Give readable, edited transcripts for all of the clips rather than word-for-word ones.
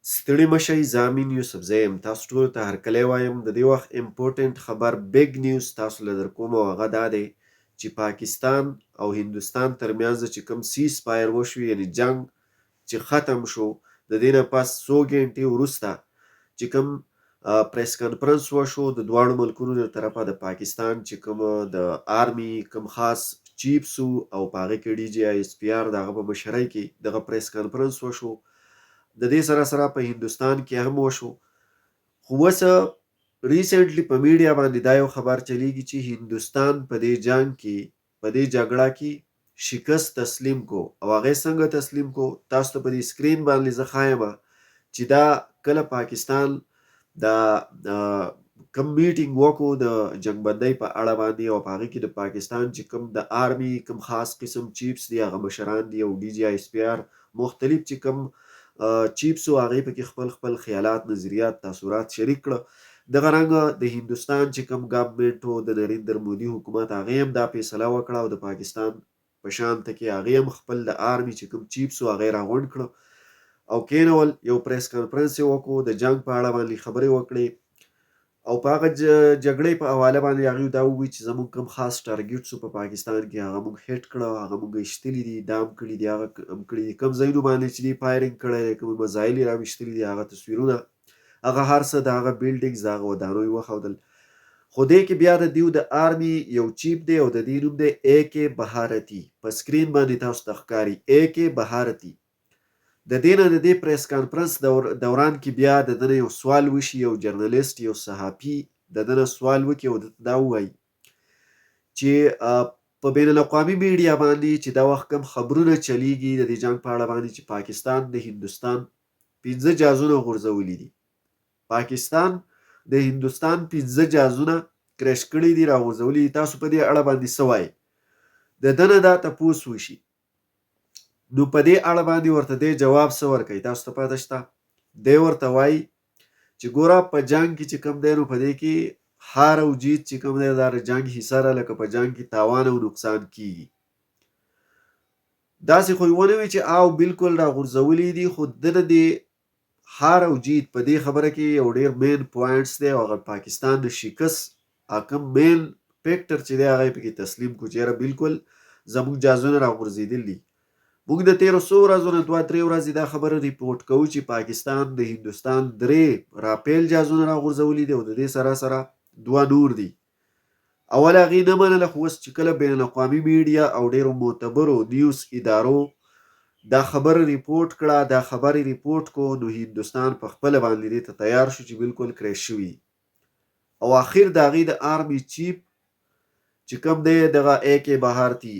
ستړي مشئ، زه امین یوسفزی یم. تاسو ټولو ته هرکلی وایم. د دې وخت امپورټنټ خبر بیګ نیوز تاسو له در کوم، او هغه دا دی چې پاکستان او هندوستان ترمنځ چې کوم سیز فایر وشو، یعنې جنګ چې ختم شو، د دې نه پس څو ګنټې وروسته چې کوم پریس کانفرنس وشو د دواړو ملکونو له طرفه، د پاکستان چې کوم د آرمي کوم خاص چیفز وو او په هغې کې ډي جي آی ایس پي آر د هغه په مشرۍ کې دغه پریس کانفرنس وشو. د دې سره سره په هندوستان کې هم وشو. خو اوس ریسنټلی په میډیا باندې دا یو خبر چلیږي چې هندوستان په دې جنګ کې، په دې جګړه کې شکست تسلیم کو. او هغې څنګه تسلیم کو؟ تاسو ته په دې سکرین باندې زه ښایم چې دا کله پاکستان دا کم میټینګ وکړو د جنګ بندۍ په اړه باندې، او په هغې کې د پاکستان چې کوم د آرمي کوم خاص قسم چیفز دي، هغه مشران دي، او ډي جي آی ایس پي آر مختلف چې کوم چیفز و، هغې پکې خپل خپل خیالات، نظریات، تاثرات شریک کړه. دغه رنګه د هندوستان چې کوم ګورنمنټ و، د نریندر مودي حکومت، هغې هم دا فیصله وکړه، او د پاکستان په شانته کې هغې هم خپل د آرمي چې کوم چیفز و هغې راغونډ کړه او کېنول، یو پریس کانفرنس یې وکړو، د جنګ په اړه باندې خبرې وکړې، او په هغه جګړې په حواله باندې هغوی دا ووایي چې زموږ کوم خاص ټارګیټس په پاکستان کې هغه موږ هیټ کړه، هغه موږ ایشتلي دي، دا هم کړي دي، هغه هم کړي دي، کوم ځایونو باندې چې دي فایرنګ کړی دی، کوم میزایل یې راویشتلي دي، هغه تصویرونه، هغه هر څه، د هغه بیلډینګز، د هغه ودانیو یې وښودل. خو دې کې بیا د دوی د آرمي یو چیف دی، او د دې نوم دی اے کې بهارتي. په سکرین باندې تاسو ته ښکاري اے کې بهارتي. د دې نه د دې پریس کانفرنس دوران کې بیا د ده نه یو سوال وشي، یو جرنالیست، یو صحافي د ده نه سوال وکړي او دا ووایي چې په بین الاقوامي میډیا باندې چې دا وخت کوم خبرونه چلیږي د دې جنګ په اړه باندې، چې پاکستان د هندوستان 5 جهازونه غورځولي دي، پاکستان د هندوستان 5 جهازونه کرش کړي دي، راغورځولي دي، تاسو په دې اړه باندې څه وایي؟ د ده نه دا تپوس وشي، نو په دې اړه باندې ورته دی جواب څه ورکوي؟ تاسو ته پته شته؟ دی ورته وایي چې ګوره په جنګ کې چې کوم دی، نو په دې کې هار او جیت چې کوم دی، دا د جنګ حصه ده، لکه په جنګ کې تاوان او نقصان کیږي. داسې خو یې ونه وي چې او بالکل راغورځولي دي، خو ده د دې هار او جیت په دې خبره کې یو ډېر مین پوینټس دی، او هغه پاکستان د شکست کوم مین فیکټر چې دی هغه یې پکې تسلیم کړو چې یاره بالکل زموږ جهازونه راغورځېدلي دي. موږ د تېرو څو ورځو نه 2-3 ورځې دا خبره ریپورټ کوو چې پاکستان د هندوستان 3 رافیل جهازونه راغورځولي دي، او د دې سره سره 2 نور دي. اول هغې نه منله، خو اوس چې کله بین الاقوامي میډیا او ډېرو معتبرو نیوز ادارو دا خبره ریپورټ کړه، دا خبرې ریپورټ کو، نو هندوستان په خپله باندې دې ته تیار شو چې بالکل کریش شوي. او اخر د هغې د آرمي چیف چې کوم دی، دغه اے کې بهارتي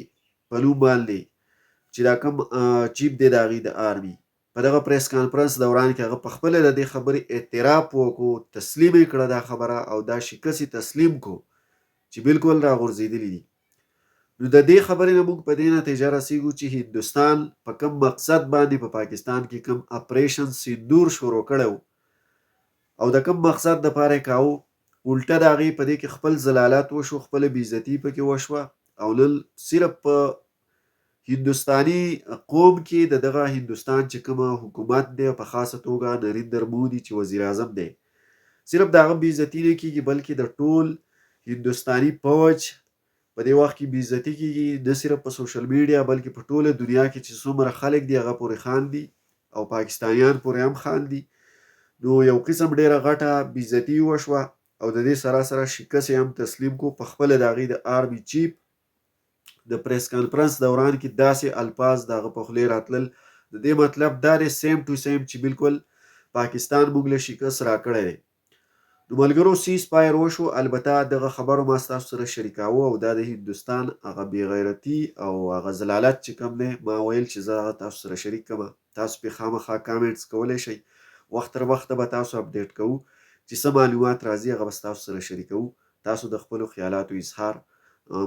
په نوم باندې چې دا کوم چیف دی د هغې د آرمي، په دغه پریس کانفرنس دوران کې هغه په خپله د دې خبرې اعتراف وکړو، تسلیم یې کړه دا خبره، او دا شکست یې تسلیم کو چې بالکل راغورځېدلي دي. نو د دې خبرې نه موږ په دې نتیجه رسېږو چې هندوستان په کوم مقصد باندې په پاکستان کې کوم اپریشن سندور شروع کړی و، او د کوم مقصد دپاره یې کاوه، الټه د هغې په دې کې خپل ضلالت وشو، خپله بېعزتي پکې وشوه، او نن صرف په هندوستاني قوم کې د دغه هندوستان چې کومه حکومت دی، په خاصه توګه نریندر مودي چې وزیر اعظم دی، صرف د هغه بېعزتي نه کېږي، بلکې د ټول هندوستاني فوج په دې وخت کې بېعزتي کېږي، نه صرف په سوشل میډیا بلکې په ټوله دنیا کې چې څومره خلک دي هغه پورې خاندي، او پاکستانیان پورې هم خاندي. نو یو قسم ډېره غټه بېعزتي وشوه، او د دې سره سره شکست یې هم تسلیم کو. په خپله د هغې د آرمي چیف د پریس کانفرنس دوران کې داسې الفاظ د هغه په خولې راتلل، د دې مطلب دا دی سیم ټو سیم چې بالکل پاکستان موږ له شکست راکړی دی. نو ملګرو سیز فایر وشو، البته دغه خبرو ما ستاسو سره شریکاوه، او دا د هندوستان هغه بېغیرتي او هغه ضلالت چې کوم دی، ما ویل چې زه هغه تاسو سره شریک کړم. تاسو پرې خامخا کامنټس کولی شئ، وخت تر وخته به تاسو اپډیټ کوو چې څه معلومات راځي هغه به ستاسو سره شریکوو. تاسو د خپلو خیالاتو اظهار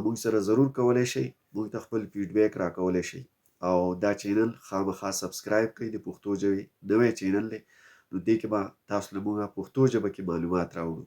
موږ سره ضرور کولی شئ، موږ ته خپل فیډبیک راکولی شئ، او دا چینل خامخا سبسکرایب کړئ، د پښتو ژبې نوی چینل دی، نو دې کې به تاسو له موږه پښتو ژبه کې معلومات راوړو.